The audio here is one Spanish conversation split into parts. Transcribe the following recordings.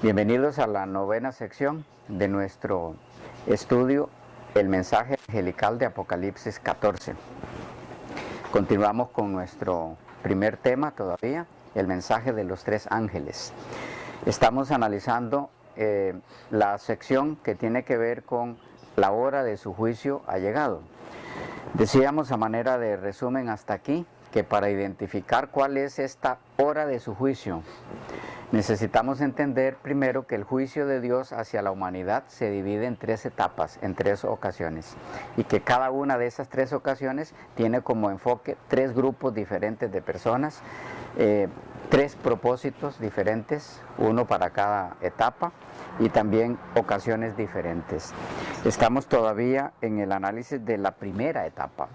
Bienvenidos a la novena sección de nuestro estudio, el mensaje angelical de Apocalipsis 14. Continuamos con nuestro primer tema todavía, el mensaje de los tres ángeles. Estamos analizando la sección que tiene que ver con la hora de su juicio ha llegado. Decíamos a manera de resumen hasta aquí que para identificar cuál es esta hora de su juicio, necesitamos entender primero que el juicio de Dios hacia la humanidad se divide en tres etapas, en tres ocasiones, y que cada una de esas tres ocasiones tiene como enfoque tres grupos diferentes de personas, tres propósitos diferentes, uno para cada etapa, y también ocasiones diferentes. Estamos todavía en el análisis de la primera etapa.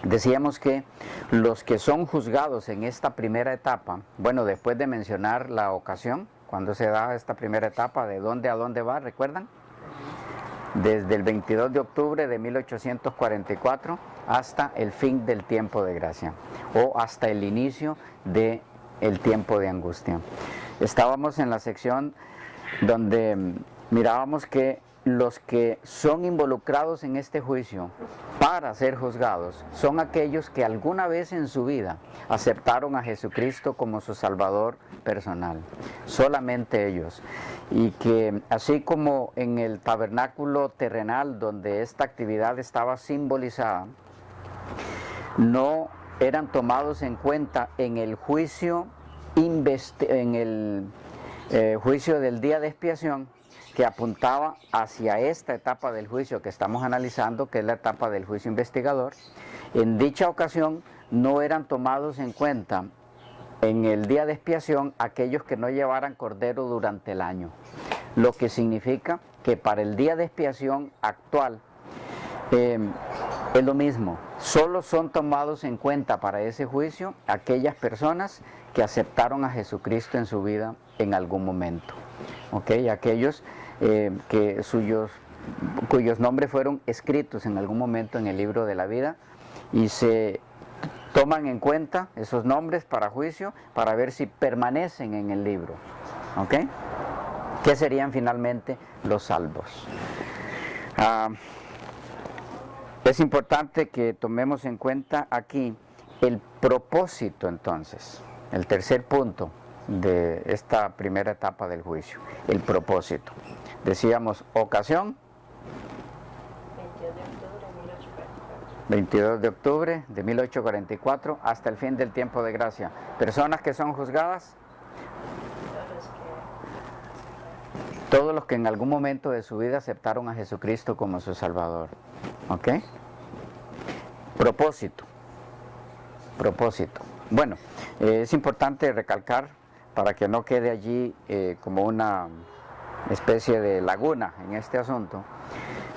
Decíamos que los que son juzgados en esta primera etapa, bueno, después de mencionar la ocasión, cuando se da esta primera etapa, de dónde a dónde va, ¿recuerdan? Desde el 22 de octubre de 1844 hasta el fin del tiempo de gracia, o hasta el inicio del tiempo de angustia. Estábamos en la sección donde mirábamos que los que son involucrados en este juicio para ser juzgados son aquellos que alguna vez en su vida aceptaron a Jesucristo como su Salvador personal, solamente ellos, y que así como en el tabernáculo terrenal donde esta actividad estaba simbolizada, no eran tomados en cuenta en el juicio juicio del día de expiación, que apuntaba hacia esta etapa del juicio que estamos analizando, que es la etapa del juicio investigador. En dicha ocasión no eran tomados en cuenta en el día de expiación aquellos que no llevaran cordero durante el año, lo que significa que para el día de expiación actual es lo mismo, solo son tomados en cuenta para ese juicio aquellas personas que aceptaron a Jesucristo en su vida en algún momento, ¿okay? Aquellos cuyos nombres fueron escritos en algún momento en el libro de la vida, y se toman en cuenta esos nombres para juicio para ver si permanecen en el libro, ¿okay? ¿Qué serían finalmente los salvos? Es importante que tomemos en cuenta aquí el propósito, entonces, el tercer punto de esta primera etapa del juicio, el propósito. Decíamos, ocasión, 22 de octubre de 1844 hasta el fin del tiempo de gracia. Personas que son juzgadas, todos los que en algún momento de su vida aceptaron a Jesucristo como su Salvador. ¿Ok? Propósito. Bueno, es importante recalcar, para que no quede allí como una especie de laguna en este asunto,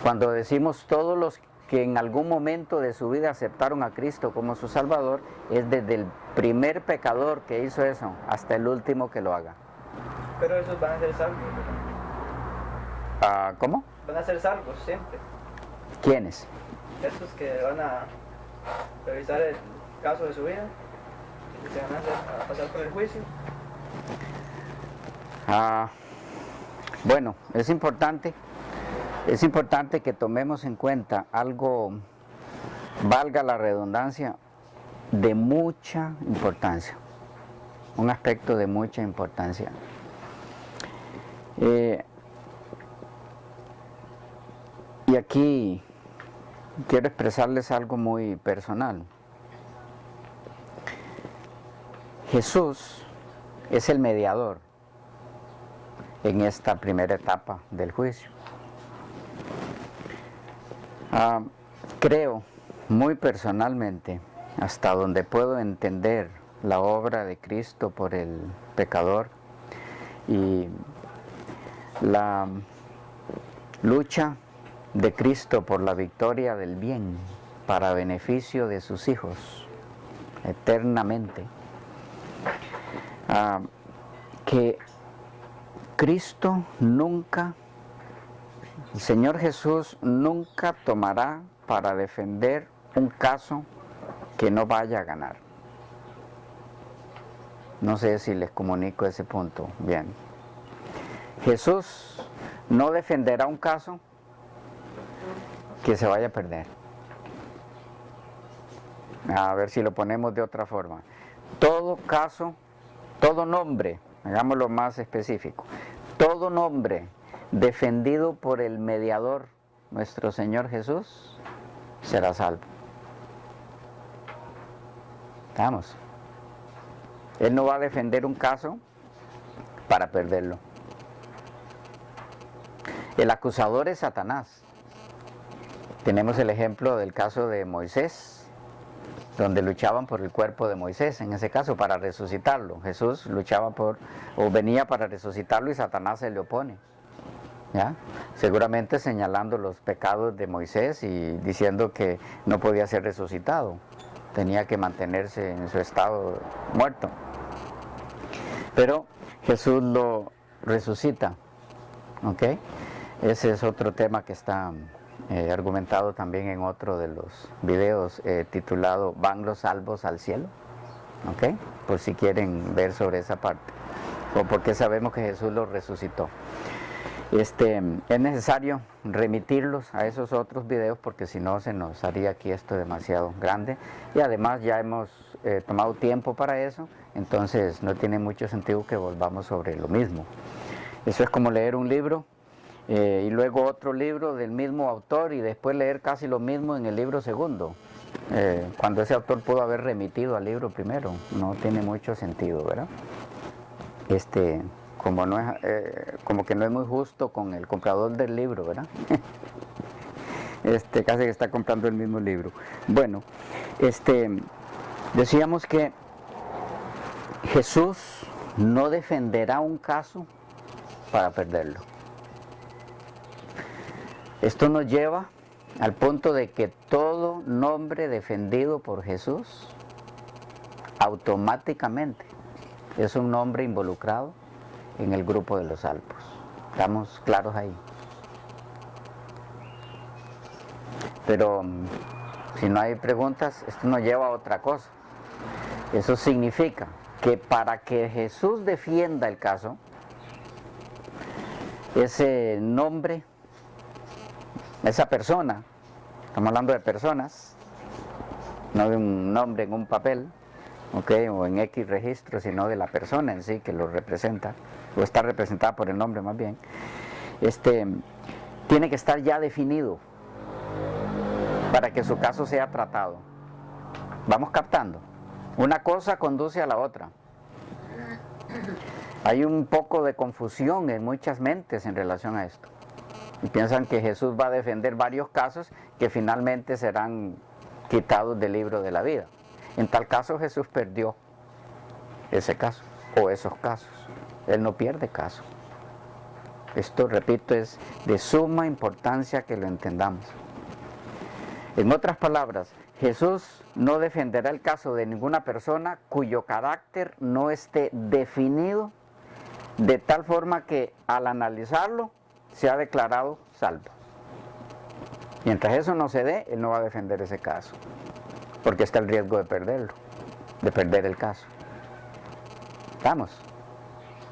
cuando decimos todos los que en algún momento de su vida aceptaron a Cristo como su Salvador, es desde el primer pecador que hizo eso hasta el último que lo haga. Pero esos van a ser salvos. ¿Cómo? Van a ser salvos siempre. ¿Quiénes? Estos que van a revisar el caso de su vida y se van a pasar por el juicio. Bueno, es importante que tomemos en cuenta algo, valga la redundancia, de mucha importancia, un aspecto de mucha importancia. Y aquí quiero expresarles algo muy personal. Jesús es el mediador en esta primera etapa del juicio. Creo muy personalmente, hasta donde puedo entender la obra de Cristo por el pecador y la lucha de Cristo por la victoria del bien para beneficio de sus hijos eternamente, que Cristo nunca, el Señor Jesús nunca tomará para defender un caso que no vaya a ganar. No sé si les comunico ese punto bien. Jesús no defenderá un caso que se vaya a perder. A ver si lo ponemos de otra forma. Todo caso, todo nombre, hagámoslo más específico, todo nombre defendido por el mediador, nuestro Señor Jesús, será salvo. Vamos. Él no va a defender un caso para perderlo. El acusador es Satanás. Tenemos el ejemplo del caso de Moisés, donde luchaban por el cuerpo de Moisés, en ese caso para resucitarlo. Jesús luchaba venía para resucitarlo y Satanás se le opone. ¿Ya? Seguramente señalando los pecados de Moisés y diciendo que no podía ser resucitado, tenía que mantenerse en su estado muerto. Pero Jesús lo resucita, ¿ok? Ese es otro tema que está argumentado también en otro de los videos titulado ¿Van los salvos al cielo? ¿Ok? Por si quieren ver sobre esa parte, o porque sabemos que Jesús lo resucitó. Es necesario remitirlos a esos otros videos porque si no se nos haría aquí esto demasiado grande, y además ya hemos tomado tiempo para eso, entonces no tiene mucho sentido que volvamos sobre lo mismo. Eso es como leer un libro y luego otro libro del mismo autor y después leer casi lo mismo en el libro segundo, cuando ese autor pudo haber remitido al libro primero. No tiene mucho sentido, ¿verdad? Como que no es muy justo con el comprador del libro, ¿verdad? Casi que está comprando el mismo libro. Bueno, decíamos que Jesús no defenderá un caso para perderlo. Esto nos lleva al punto de que todo nombre defendido por Jesús automáticamente es un nombre involucrado en el grupo de los salvos. ¿Estamos claros ahí? Pero si no hay preguntas, esto nos lleva a otra cosa. Eso significa que para que Jesús defienda el caso, ese nombre, esa persona, estamos hablando de personas, no de un nombre en un papel, ¿okay? O en X registro, sino de la persona en sí que lo representa, o está representada por el nombre más bien, tiene que estar ya definido para que su caso sea tratado. Vamos captando. Una cosa conduce a la otra. Hay un poco de confusión en muchas mentes en relación a esto. Y piensan que Jesús va a defender varios casos que finalmente serán quitados del libro de la vida. En tal caso Jesús perdió ese caso o esos casos. Él no pierde caso. Esto, repito, es de suma importancia que lo entendamos. En otras palabras, Jesús no defenderá el caso de ninguna persona cuyo carácter no esté definido de tal forma que al analizarlo se ha declarado salvo. Mientras eso no se dé, él no va a defender ese caso, porque está el riesgo de perderlo, de perder el caso. ¿Estamos?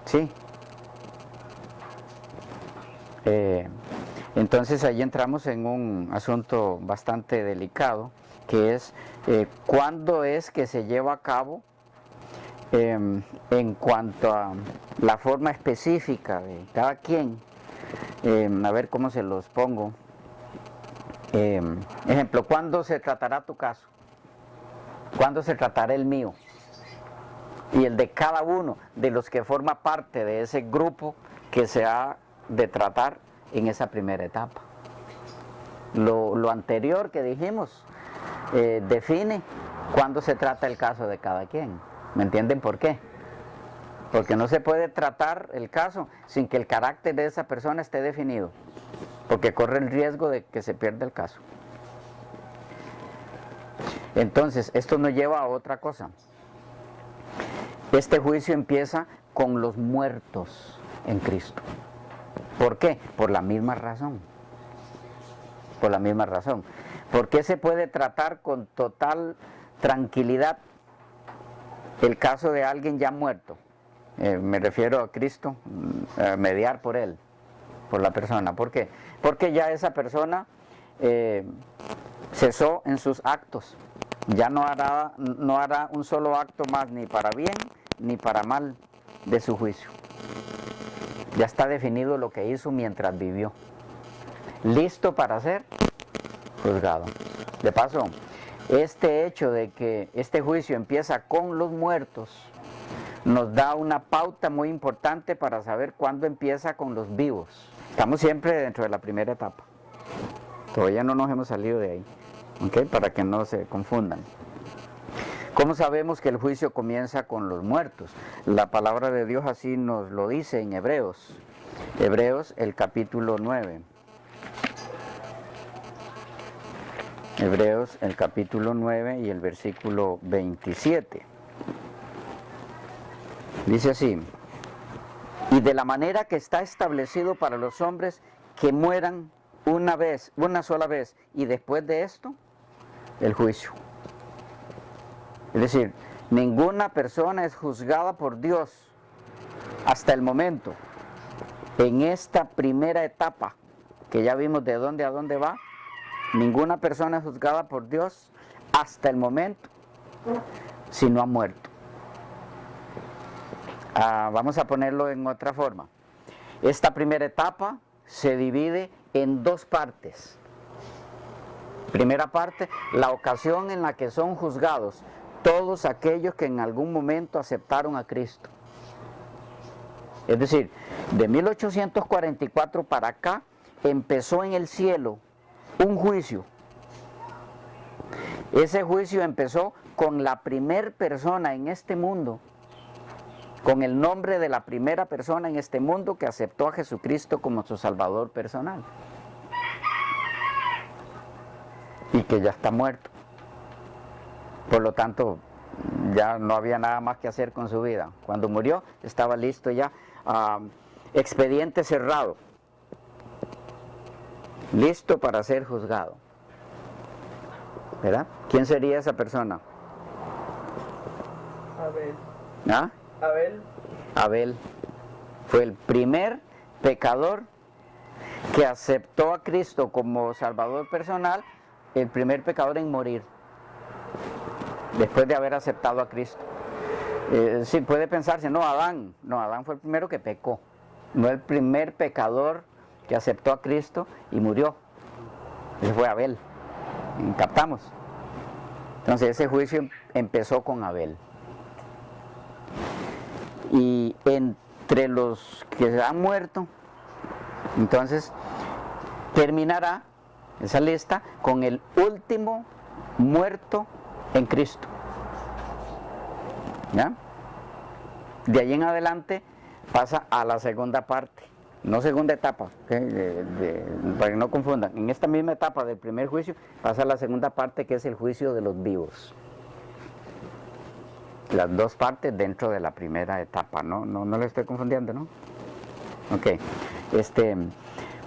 Sí. Entonces ahí entramos en un asunto bastante delicado, que es cuándo es que se lleva a cabo, en cuanto a la forma específica de cada quien. A ver cómo se los pongo. Ejemplo, ¿cuándo se tratará tu caso? ¿Cuándo se tratará el mío? Y el de cada uno de los que forma parte de ese grupo que se ha de tratar en esa primera etapa. Lo anterior que dijimos define cuándo se trata el caso de cada quien. ¿Me entienden por qué? Porque no se puede tratar el caso sin que el carácter de esa persona esté definido, porque corre el riesgo de que se pierda el caso. Entonces, esto nos lleva a otra cosa. Este juicio empieza con los muertos en Cristo. ¿Por qué? Por la misma razón. Por la misma razón. ¿Por qué se puede tratar con total tranquilidad el caso de alguien ya muerto? me refiero a Cristo, mediar por él, por la persona. ¿Por qué? Porque ya esa persona cesó en sus actos. Ya no hará un solo acto más, ni para bien ni para mal, de su juicio. Ya está definido lo que hizo mientras vivió, listo para ser juzgado. De paso, este hecho de que este juicio empieza con los muertos nos da una pauta muy importante para saber cuándo empieza con los vivos. Estamos siempre dentro de la primera etapa. Todavía no nos hemos salido de ahí, ¿ok? Para que no se confundan. ¿Cómo sabemos que el juicio comienza con los muertos? La palabra de Dios así nos lo dice en Hebreos. Hebreos, el capítulo 9. Hebreos, el capítulo 9 y el versículo 27. Dice así: y de la manera que está establecido para los hombres que mueran una sola vez, y después de esto, el juicio. Es decir, ninguna persona es juzgada por Dios hasta el momento. En esta primera etapa, que ya vimos de dónde a dónde va, ninguna persona es juzgada por Dios hasta el momento si no ha muerto. Vamos a ponerlo en otra forma. Esta primera etapa se divide en dos partes. Primera parte, la ocasión en la que son juzgados todos aquellos que en algún momento aceptaron a Cristo. Es decir, de 1844 para acá empezó en el cielo un juicio. Ese juicio empezó con la primer persona en este mundo, con el nombre de la primera persona en este mundo que aceptó a Jesucristo como su Salvador personal y que ya está muerto. Por lo tanto, ya no había nada más que hacer con su vida. Cuando murió, estaba listo ya, expediente cerrado, listo para ser juzgado. ¿Verdad? ¿Quién sería esa persona? Abel. ¿Ah? Abel. Abel fue el primer pecador que aceptó a Cristo como Salvador personal, el primer pecador en morir, después de haber aceptado a Cristo. Sí, puede pensarse, no, Adán fue el primero que pecó, no el primer pecador que aceptó a Cristo y murió. Ese fue Abel. ¿Captamos? Entonces ese juicio empezó con Abel. Y entre los que han muerto, entonces terminará esa lista con el último muerto en Cristo. ¿Ya? De ahí en adelante pasa a la segunda parte, no segunda etapa, para que no confundan. En esta misma etapa del primer juicio pasa a la segunda parte, que es el juicio de los vivos. Las dos partes dentro de la primera etapa, no le estoy confundiendo, ¿no? Ok,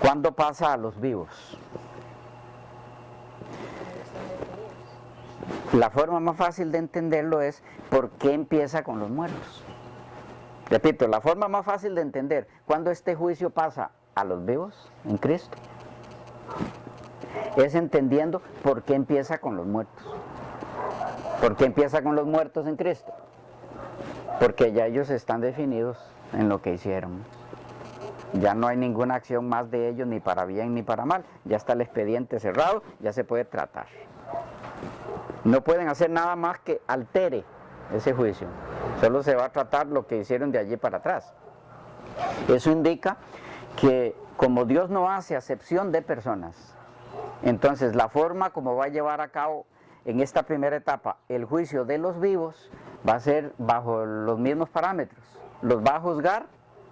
¿cuándo pasa a los vivos? La forma más fácil de entenderlo es por qué empieza con los muertos. Repito, la forma más fácil de entender cuando este juicio pasa a los vivos en Cristo es entendiendo por qué empieza con los muertos. ¿Por qué empieza con los muertos en Cristo? Porque ya ellos están definidos en lo que hicieron. Ya no hay ninguna acción más de ellos, ni para bien ni para mal. Ya está el expediente cerrado, ya se puede tratar. No pueden hacer nada más que altere ese juicio. Solo se va a tratar lo que hicieron de allí para atrás. Eso indica que como Dios no hace acepción de personas, entonces la forma como va a llevar a cabo en esta primera etapa el juicio de los vivos va a ser bajo los mismos parámetros. Los va a juzgar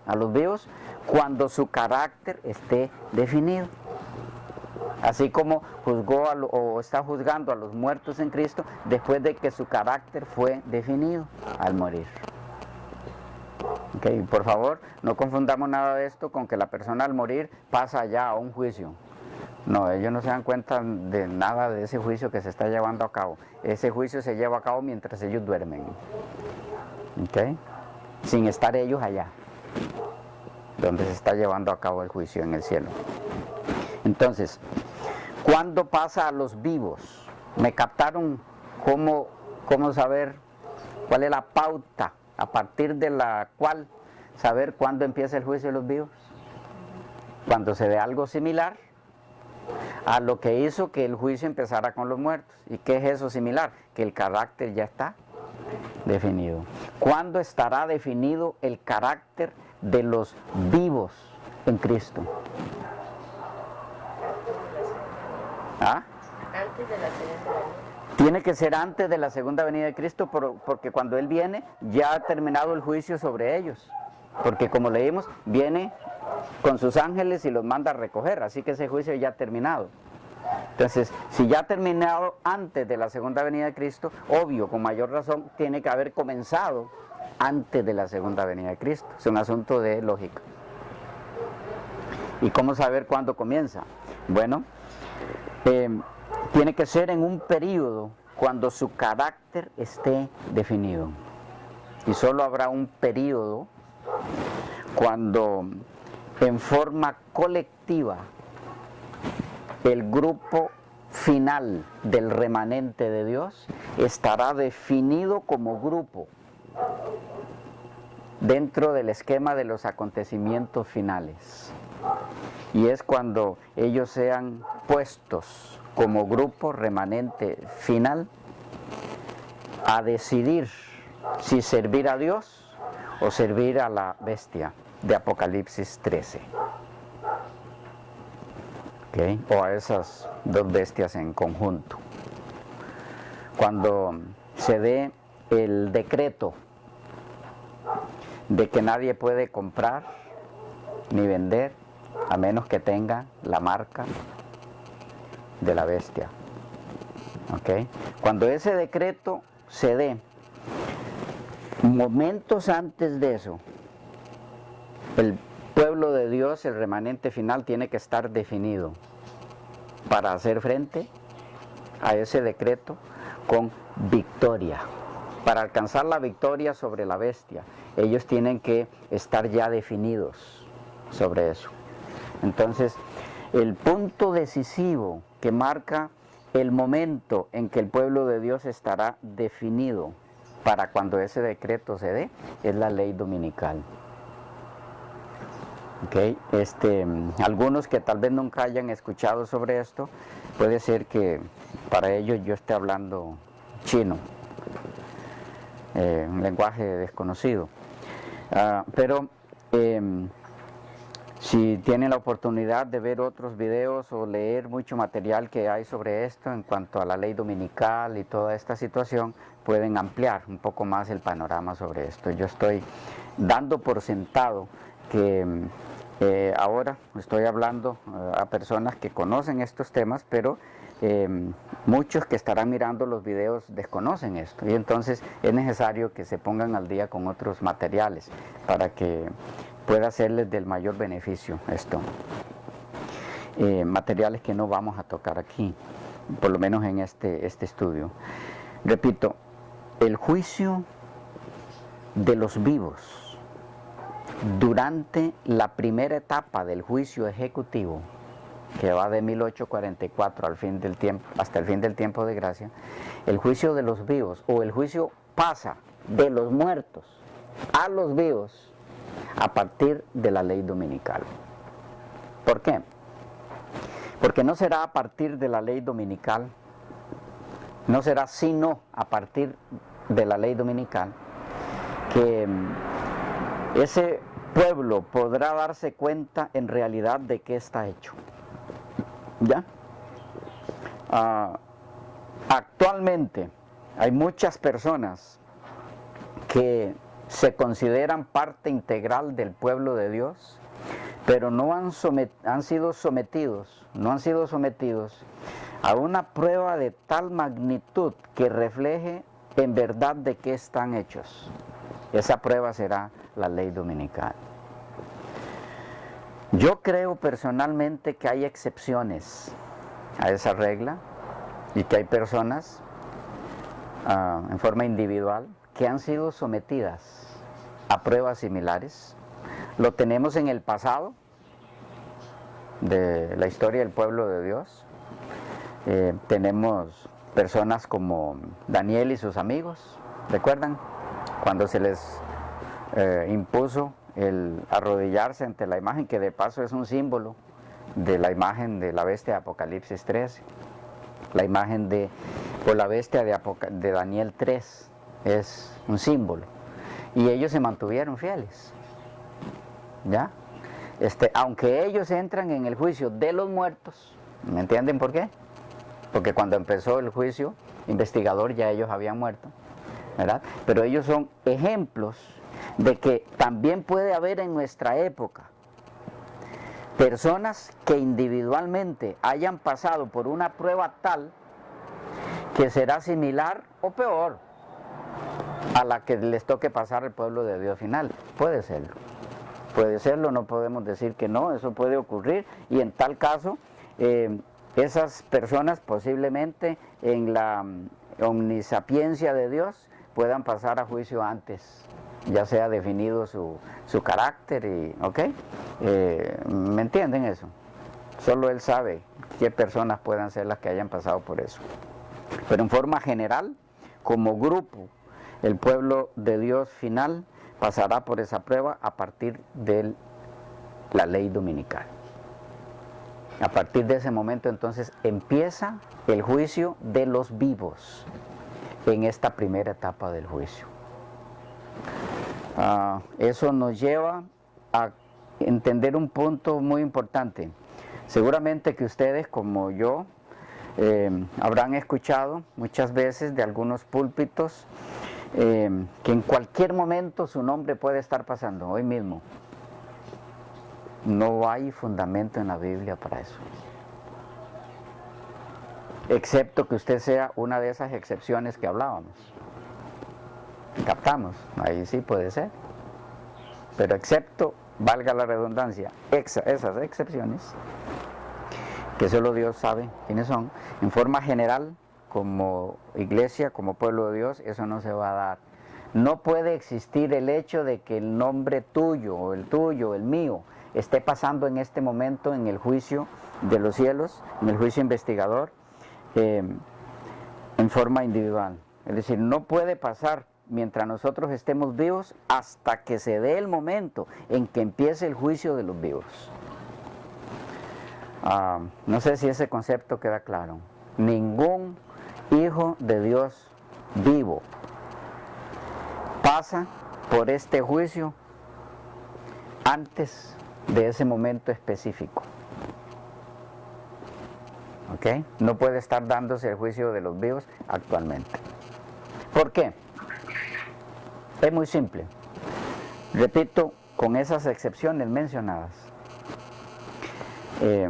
a los vivos cuando su carácter esté definido. Así como juzgó o está juzgando a los muertos en Cristo después de que su carácter fue definido al morir. Okay, por favor, no confundamos nada de esto con que la persona al morir pasa ya a un juicio. No, ellos no se dan cuenta de nada de ese juicio que se está llevando a cabo. Ese juicio se lleva a cabo mientras ellos duermen. ¿Okay? sin estar ellos allá, donde se está llevando a cabo el juicio en el cielo. Entonces, ¿cuándo pasa a los vivos? ¿Me captaron cómo saber cuál es la pauta a partir de la cual saber cuándo empieza el juicio de los vivos? Cuando se ve algo similar a lo que hizo que el juicio empezara con los muertos. ¿Y qué es eso similar? Que el carácter ya está definido. ¿Cuándo estará definido el carácter de los vivos en Cristo? ¿Ah? Antes de la segunda venida. Tiene que ser antes de la segunda venida de Cristo, porque cuando Él viene ya ha terminado el juicio sobre ellos. Porque como leímos, viene con sus ángeles y los manda a recoger, así que ese juicio ya ha terminado. Entonces, si ya ha terminado antes de la segunda venida de Cristo, obvio, con mayor razón, tiene que haber comenzado antes de la segunda venida de Cristo. Es un asunto de lógica. ¿Y cómo saber cuándo comienza? Bueno, tiene que ser en un periodo cuando su carácter esté definido. Y solo habrá un periodo cuando en forma colectiva el grupo final del remanente de Dios estará definido como grupo dentro del esquema de los acontecimientos finales. Y es cuando ellos sean puestos como grupo remanente final a decidir si servir a Dios o servir a la bestia de Apocalipsis 13. ¿Okay? O a esas dos bestias en conjunto. Cuando se dé el decreto de que nadie puede comprar ni vender a menos que tenga la marca de la bestia. ¿Okay? Cuando ese decreto se dé, momentos antes de eso, el pueblo de Dios, el remanente final, tiene que estar definido para hacer frente a ese decreto con victoria. Para alcanzar la victoria sobre la bestia, ellos tienen que estar ya definidos sobre eso. Entonces, el punto decisivo que marca el momento en que el pueblo de Dios estará definido para cuando ese decreto se dé es la ley dominical. Okay. Algunos que tal vez nunca hayan escuchado sobre esto, puede ser que para ellos yo esté hablando chino, un lenguaje desconocido. Pero si tienen la oportunidad de ver otros videos o leer mucho material que hay sobre esto en cuanto a la ley dominical y toda esta situación, pueden ampliar un poco más el panorama sobre esto. Yo estoy dando por sentado que ahora estoy hablando a personas que conocen estos temas, pero muchos que estarán mirando los videos desconocen esto, y entonces es necesario que se pongan al día con otros materiales para que pueda serles del mayor beneficio esto. Materiales que no vamos a tocar aquí, por lo menos en este estudio. Repito, el juicio de los vivos durante la primera etapa del juicio ejecutivo, que va de 1844 al fin del tiempo, hasta el fin del tiempo de gracia, el juicio de los vivos, o el juicio pasa de los muertos a los vivos a partir de la ley dominical. ¿Por qué? Porque no será a partir de la ley dominical, no será sino a partir de la ley dominical que ese pueblo podrá darse cuenta en realidad de qué está hecho. ¿Ya? Actualmente hay muchas personas que se consideran parte integral del pueblo de Dios, pero no han sido sometidos a una prueba de tal magnitud que refleje en verdad de qué están hechos. Esa prueba será la ley dominical. Yo creo personalmente que hay excepciones a esa regla y que hay personas en forma individual que han sido sometidas a pruebas similares. Lo tenemos en el pasado de la historia del pueblo de Dios. Tenemos personas como Daniel y sus amigos, ¿recuerdan? Cuando se les impuso el arrodillarse ante la imagen, que de paso es un símbolo de la imagen de la bestia de Apocalipsis 13. La imagen o la bestia de Daniel 3 es un símbolo. Y ellos se mantuvieron fieles. ¿Ya? Aunque ellos entran en el juicio de los muertos, ¿me entienden por qué? Porque cuando empezó el juicio investigador ya ellos habían muerto, ¿verdad? Pero ellos son ejemplos de que también puede haber en nuestra época personas que individualmente hayan pasado por una prueba tal que será similar o peor a la que les toque pasar al pueblo de Dios final. Puede serlo, no podemos decir que no, eso puede ocurrir, y en tal caso esas personas posiblemente en la omnisapiencia de Dios puedan pasar a juicio antes, ya sea definido su carácter, ¿ok? ¿Me entienden eso? Solo Él sabe qué personas puedan ser las que hayan pasado por eso. Pero en forma general, como grupo, el pueblo de Dios final pasará por esa prueba a partir de la ley dominical. A partir de ese momento entonces empieza el juicio de los vivos en esta primera etapa del juicio. Eso nos lleva a entender un punto muy importante. Seguramente que ustedes, como yo, habrán escuchado muchas veces de algunos púlpitos que en cualquier momento su nombre puede estar pasando, hoy mismo. No hay fundamento en la Biblia para eso. Excepto que usted sea una de esas excepciones que hablábamos. ¿Captamos? Ahí sí puede ser. Pero excepto, valga la redundancia, esas excepciones, que solo Dios sabe quiénes son, en forma general, como iglesia, como pueblo de Dios, eso no se va a dar. No puede existir el hecho de que el nombre tuyo, o el mío, esté pasando en este momento en el juicio de los cielos, en el juicio investigador, en forma individual. Es decir, no puede pasar mientras nosotros estemos vivos hasta que se dé el momento en que empiece el juicio de los vivos. No sé si ese concepto queda claro. Ningún hijo de Dios vivo pasa por este juicio antes de ese momento específico. ¿Ok? No puede estar dándose el juicio de los vivos actualmente. ¿Por qué? Es muy simple. Repito, con esas excepciones mencionadas.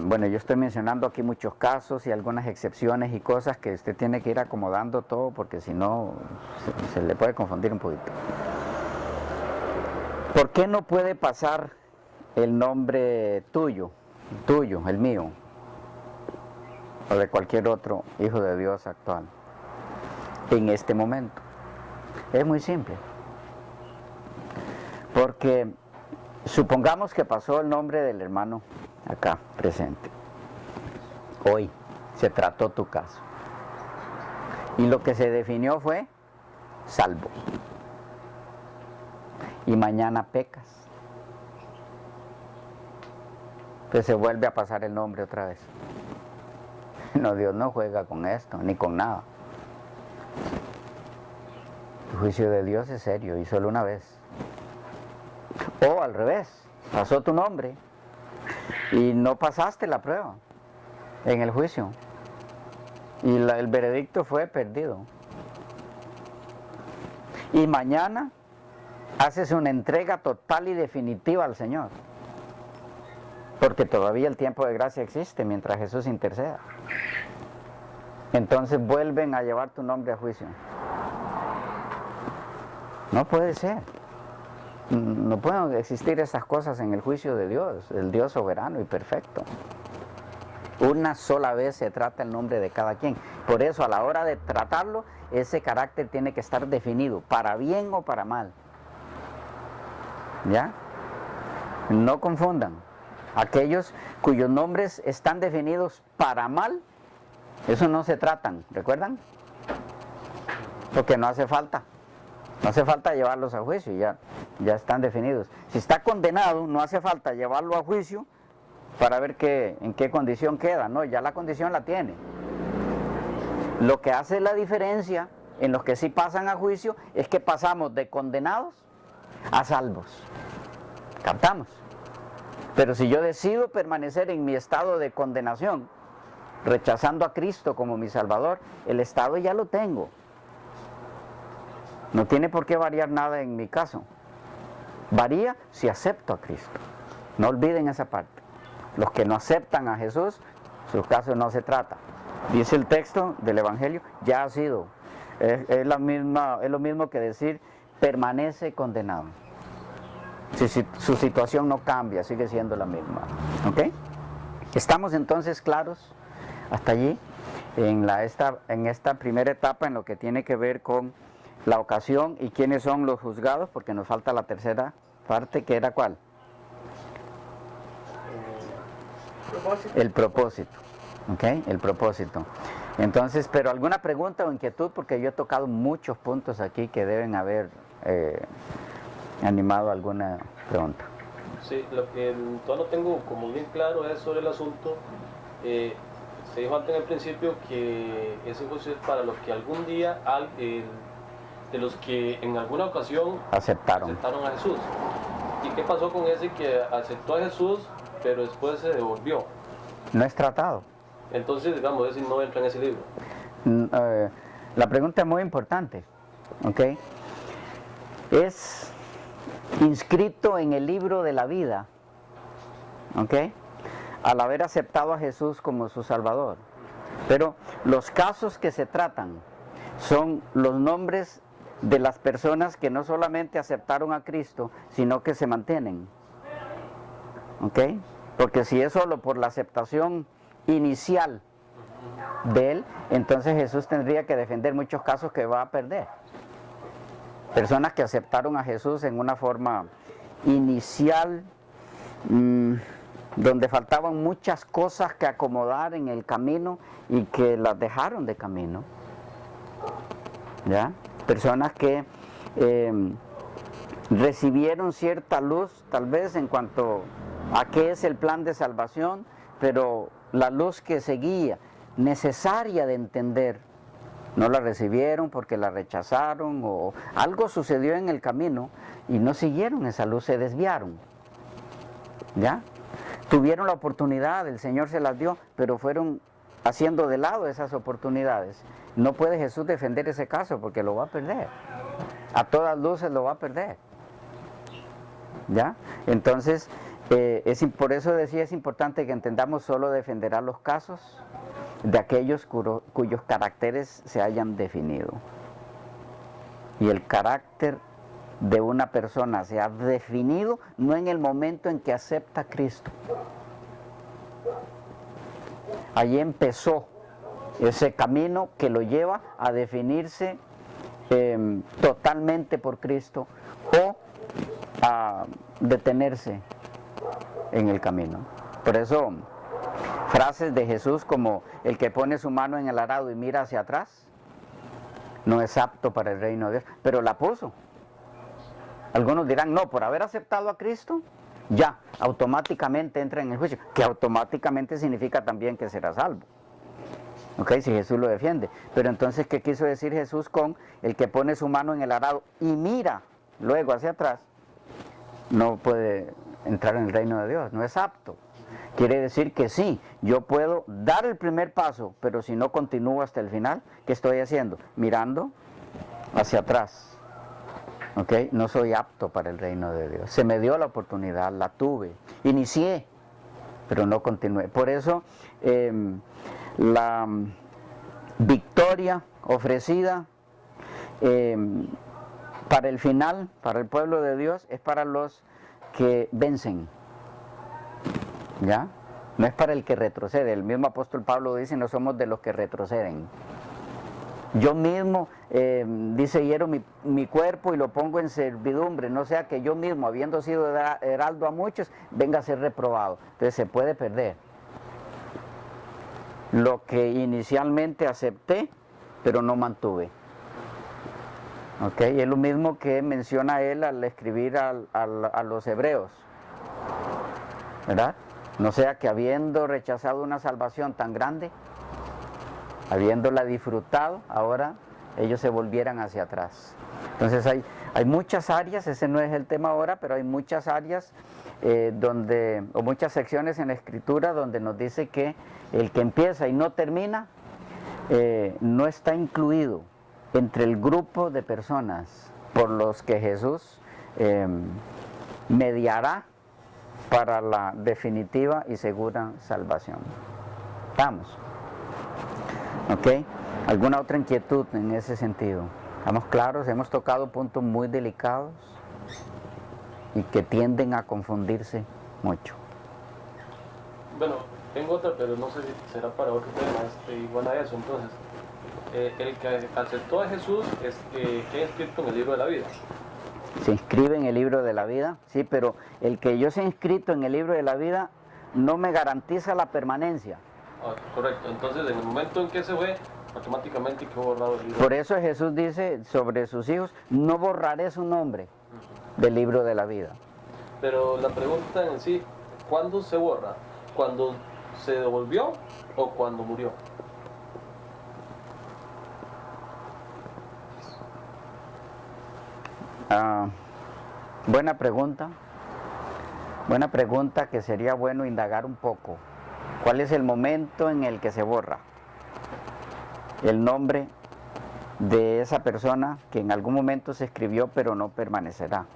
Bueno, yo estoy mencionando aquí muchos casos y algunas excepciones y cosas que usted tiene que ir acomodando todo, porque si no se le puede confundir un poquito. ¿Por qué no puede pasar el nombre tuyo, el mío, o de cualquier otro hijo de Dios actual en este momento? Es muy simple. Porque supongamos que pasó el nombre del hermano acá presente. Hoy se trató tu caso. Y lo que se definió fue salvo. Y mañana pecas. Pues se vuelve a pasar el nombre otra vez. No, Dios no juega con esto, ni con nada. El juicio de Dios es serio y solo una vez. O al revés, pasó tu nombre y no pasaste la prueba en el juicio y el veredicto fue perdido. Y mañana haces una entrega total y definitiva al Señor, porque todavía el tiempo de gracia existe mientras Jesús interceda. Entonces vuelven a llevar tu nombre a juicio. No puede ser. No pueden existir esas cosas en el juicio de Dios, el Dios soberano y perfecto. Una sola vez se trata el nombre de cada quien. Por eso a la hora de tratarlo, ese carácter tiene que estar definido, para bien o para mal. ¿Ya? No confundan. Aquellos cuyos nombres están definidos para mal, eso no se tratan, ¿recuerdan? Porque no hace falta. No hace falta llevarlos a juicio, ya están definidos. Si está condenado, no hace falta llevarlo a juicio para ver en qué condición queda. No, ya la condición la tiene. Lo que hace la diferencia en los que sí pasan a juicio es que pasamos de condenados a salvos. ¿Captamos? Pero si yo decido permanecer en mi estado de condenación, rechazando a Cristo como mi Salvador, el estado ya lo tengo. No tiene por qué variar nada en mi caso. Varía si acepto a Cristo. No olviden esa parte. Los que no aceptan a Jesús, su caso no se trata. Dice el texto del Evangelio, ya ha sido. Es lo mismo que decir, permanece condenado. Si su situación no cambia, sigue siendo la misma. ¿Ok? ¿Estamos entonces claros hasta allí? En esta primera etapa, en lo que tiene que ver con la ocasión y quiénes son los juzgados, porque nos falta la tercera parte, que era ¿cuál? El propósito. ¿Ok? El propósito. Entonces, pero alguna pregunta o inquietud, porque yo he tocado muchos puntos aquí que deben haber animado alguna pregunta. Sí, lo que todavía no tengo como bien claro es sobre el asunto. Se dijo antes en el principio que ese juicio es para los que algún día, de los que en alguna ocasión aceptaron a Jesús. ¿Y qué pasó con ese que aceptó a Jesús, pero después se devolvió? No es tratado. Entonces, digamos, ese no entra en ese libro. La pregunta es muy importante, ¿ok? Es inscrito en el libro de la vida, ¿ok? Al haber aceptado a Jesús como su Salvador. Pero los casos que se tratan son los nombres de las personas que no solamente aceptaron a Cristo, sino que se mantienen, ¿ok? Porque si es solo por la aceptación inicial de él, entonces Jesús tendría que defender muchos casos que va a perder. Personas que aceptaron a Jesús en una forma inicial, donde faltaban muchas cosas que acomodar en el camino y que las dejaron de camino. ¿Ya? Personas que recibieron cierta luz, tal vez en cuanto a qué es el plan de salvación, pero la luz que seguía, necesaria de entender, no la recibieron porque la rechazaron o algo sucedió en el camino y no siguieron esa luz, se desviaron. ¿Ya? Tuvieron la oportunidad, el Señor se las dio, pero fueron haciendo de lado esas oportunidades. No puede Jesús defender ese caso porque lo va a perder. A todas luces lo va a perder. ¿Ya? Entonces, por eso decía, es importante que entendamos, solo defenderá los casos de aquellos cuyos caracteres se hayan definido. Y el carácter de una persona se ha definido no en el momento en que acepta a Cristo. Allí empezó ese camino que lo lleva a definirse totalmente por Cristo o a detenerse en el camino. Por eso, frases de Jesús como el que pone su mano en el arado y mira hacia atrás, no es apto para el reino de Dios, pero la puso. Algunos dirán, no, por haber aceptado a Cristo, ya, automáticamente entra en el juicio, que automáticamente significa también que será salvo. ¿Ok? Si Jesús lo defiende. Pero entonces, ¿qué quiso decir Jesús con el que pone su mano en el arado y mira luego hacia atrás? No puede entrar en el reino de Dios, no es apto. Quiere decir que sí, yo puedo dar el primer paso, pero si no continúo hasta el final, ¿qué estoy haciendo? Mirando hacia atrás. ¿Ok? No soy apto para el reino de Dios. Se me dio la oportunidad, la tuve, inicié, pero no continué. Por eso, la victoria ofrecida para el final, para el pueblo de Dios, es para los que vencen. ¿Ya? No es para el que retrocede. El mismo apóstol Pablo dice, no somos de los que retroceden. Yo mismo, dice, hiero mi cuerpo y lo pongo en servidumbre, no sea que yo mismo, habiendo sido heraldo a muchos, venga a ser reprobado. Entonces se puede perder lo que inicialmente acepté, pero no mantuve. ¿Ok? Y es lo mismo que menciona él al escribir a los hebreos, ¿verdad? No sea que habiendo rechazado una salvación tan grande, habiéndola disfrutado, ahora ellos se volvieran hacia atrás. Entonces hay muchas áreas, ese no es el tema ahora, pero hay muchas áreas o muchas secciones en la Escritura donde nos dice que el que empieza y no termina no está incluido entre el grupo de personas por los que Jesús mediará para la definitiva y segura salvación. ¿Estamos? ¿Ok? ¿Alguna otra inquietud en ese sentido? ¿Estamos claros? Hemos tocado puntos muy delicados y que tienden a confundirse mucho. Bueno, tengo otra, pero no sé si será para otro tema, igual a eso. Entonces, el que aceptó a Jesús queda inscrito en el libro de la vida. Se inscribe en el libro de la vida, sí, pero el que yo sea inscrito en el libro de la vida no me garantiza la permanencia. Ah, correcto, entonces en el momento en que se fue, automáticamente quedó borrado el libro. Por eso Jesús dice sobre sus hijos, no borraré su nombre del libro de la vida. Pero la pregunta en sí, ¿cuándo se borra? ¿Cuando se devolvió o cuando murió? Buena pregunta que sería bueno indagar un poco. ¿Cuál es el momento en el que se borra el nombre de esa persona que en algún momento se escribió pero no permanecerá?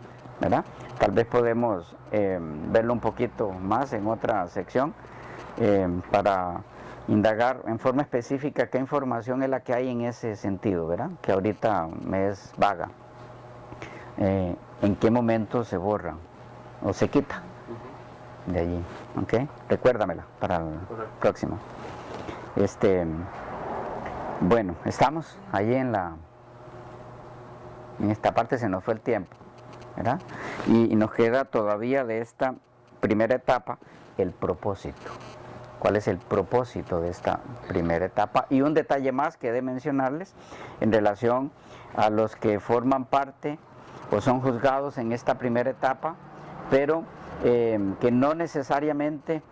¿Verdad? Tal vez podemos verlo un poquito más en otra sección para indagar en forma específica qué información es la que hay en ese sentido, ¿verdad? Que ahorita me es vaga. ¿En qué momento se borra o se quita de allí? ¿Ok? Recuérdamela para el próximo. Bueno, estamos allí en esta parte, se nos fue el tiempo, ¿verdad? Y nos queda todavía de esta primera etapa el propósito. ¿Cuál es el propósito de esta primera etapa? Y un detalle más que he de mencionarles en relación a los que forman parte o son juzgados en esta primera etapa, pero que no necesariamente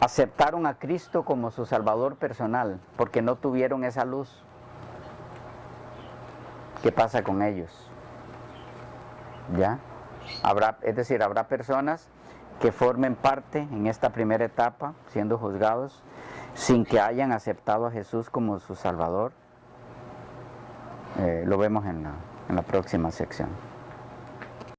aceptaron a Cristo como su Salvador personal, porque no tuvieron esa luz. ¿Qué pasa con ellos? ¿Ya? Habrá personas que formen parte en esta primera etapa, siendo juzgados, sin que hayan aceptado a Jesús como su Salvador. Lo vemos en la próxima sección.